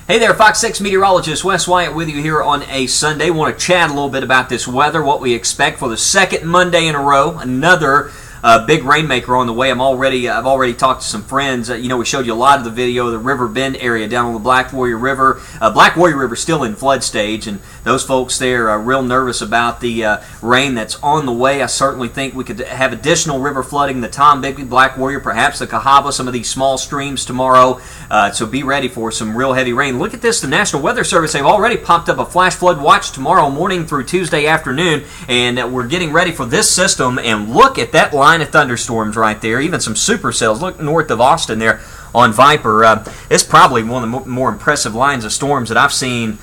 Hey there, Fox 6 meteorologist Wes Wyatt with you here on a Sunday. Want to chat a little bit about this weather, what we expect for the second Monday in a row. Another big rainmaker on the way. I've already talked to some friends. We showed you a lot of the video of the River Bend area down on the Black Warrior River. Black Warrior River still in flood stage, and those folks there are real nervous about the rain that's on the way. I certainly think we could have additional river flooding, the Tombigbee, Black Warrior, perhaps the Cahaba, some of these small streams tomorrow. So be ready for some real heavy rain. Look at this. The National Weather Service, they've already popped up a flash flood watch tomorrow morning through Tuesday afternoon, and we're getting ready for this system. And look at that line of thunderstorms right there, even some supercells. Look north of Austin there on Viper. It's probably one of the more impressive lines of storms that I've seen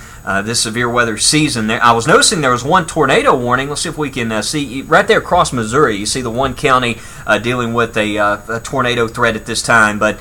this severe weather season. There, I was noticing there was one tornado warning. Let's see if we can see right there across Missouri. You see the one county dealing with a tornado threat at this time, but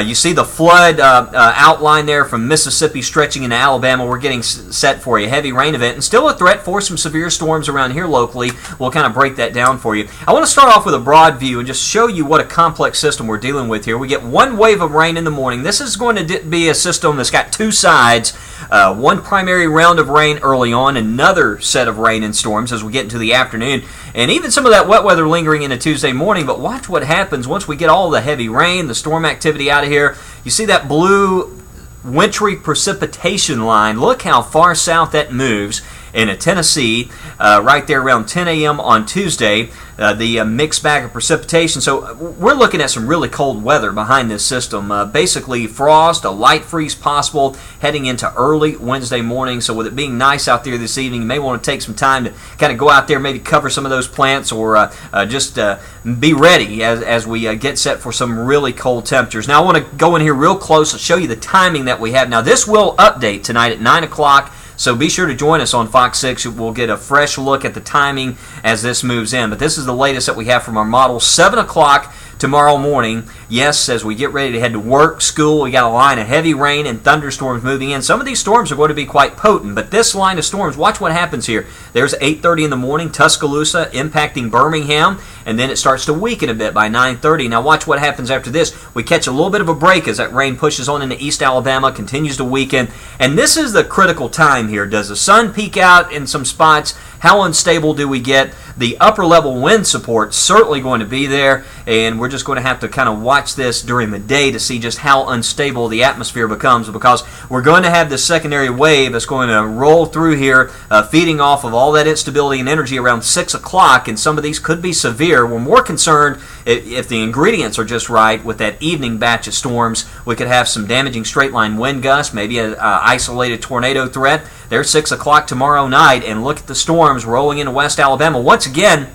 you see the flood outline there from Mississippi stretching into Alabama. We're getting set for a heavy rain event, and still a threat for some severe storms around here locally. We'll kind of break that down for you. I want to start off with a broad view and just show you what a complex system we're dealing with here. We get one wave of rain in the morning. This is going to be a system that's got two sides. One primary round of rain early on, another set of rain and storms as we get into the afternoon, and even some of that wet weather lingering into Tuesday morning. But watch what happens once we get all the heavy rain, the storm activity out of here. You see that blue wintry precipitation line. Look how far south that moves into Tennessee, right there around 10 a.m. on Tuesday, the mixed bag of precipitation. So we're looking at some really cold weather behind this system. Basically frost, a light freeze possible heading into early Wednesday morning. So with it being nice out there this evening, you may want to take some time to kind of go out there, maybe cover some of those plants, or just be ready as we get set for some really cold temperatures. Now I want to go in here real close and show you the timing that we have. Now this will update tonight at 9 o'clock. So be sure to join us on Fox 6. We'll get a fresh look at the timing as this moves in. But this is the latest that we have from our model. 7 o'clock tomorrow morning. Yes, as we get ready to head to work, school, we got a line of heavy rain and thunderstorms moving in. Some of these storms are going to be quite potent, but this line of storms, watch what happens here. There's 8:30 in the morning, Tuscaloosa impacting Birmingham, and then it starts to weaken a bit by 9:30. Now watch what happens after this. We catch a little bit of a break as that rain pushes on into East Alabama, continues to weaken, and this is the critical time here. Does the sun peek out in some spots? How unstable do we get? The upper level wind support certainly going to be there, and we're just going to have to kind of watch this during the day to see just how unstable the atmosphere becomes, because we're going to have this secondary wave that's going to roll through here, feeding off of all that instability and energy around 6 o'clock, and some of these could be severe. We're more concerned if the ingredients are just right with that evening batch of storms. We could have some damaging straight line wind gusts, maybe an isolated tornado threat. There's 6 o'clock tomorrow night, and look at the storms rolling into West Alabama. Once again,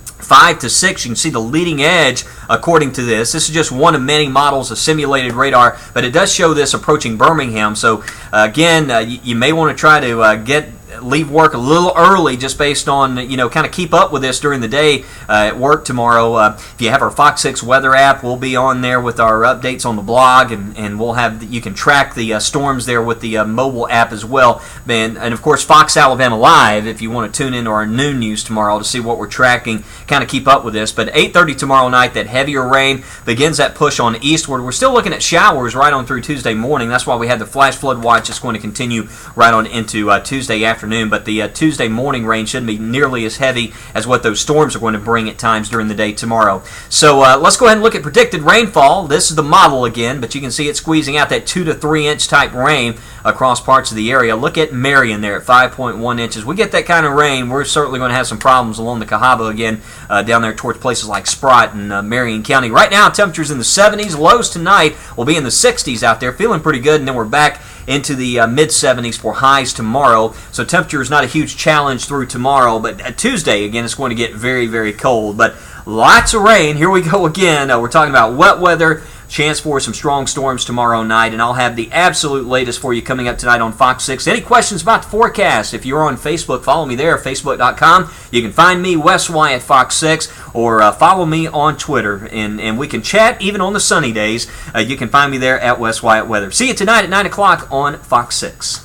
5 to 6, you can see the leading edge according to this. This is just one of many models of simulated radar, but it does show this approaching Birmingham. So again, you may want to try to leave work a little early, just based on, kind of keep up with this during the day at work tomorrow. If you have our Fox 6 weather app, we'll be on there with our updates on the blog, and we'll have, you can track the storms there with the mobile app as well. And of course, Fox Alabama Live, if you want to tune into our noon news tomorrow to see what we're tracking, kind of keep up with this. But 8:30 tomorrow night, that heavier rain begins that push on eastward. We're still looking at showers right on through Tuesday morning. That's why we had the flash flood watch. It's going to continue right on into Tuesday afternoon. But the Tuesday morning rain shouldn't be nearly as heavy as what those storms are going to bring at times during the day tomorrow. So let's go ahead and look at predicted rainfall. This is the model again, but you can see it squeezing out that 2 to 3 inch type rain across parts of the area. Look at Marion there at 5.1 inches. We get that kind of rain, we're certainly going to have some problems along the Cahaba again, down there towards places like Sprott and Marion County. Right now, temperatures in the 70s. Lows tonight will be in the 60s out there, feeling pretty good, and then we're back into the mid-70s for highs tomorrow. So temperature is not a huge challenge through tomorrow, but Tuesday, again, it's going to get very, very cold. But lots of rain. Here we go again. We're talking about wet weather, chance for some strong storms tomorrow night, and I'll have the absolute latest for you coming up tonight on Fox 6. Any questions about the forecast? If you're on Facebook, follow me there, facebook.com. You can find me, Wes Wyatt, Fox 6, or follow me on Twitter, and we can chat even on the sunny days. You can find me there at Wes Wyatt Weather. See you tonight at 9 o'clock on Fox 6.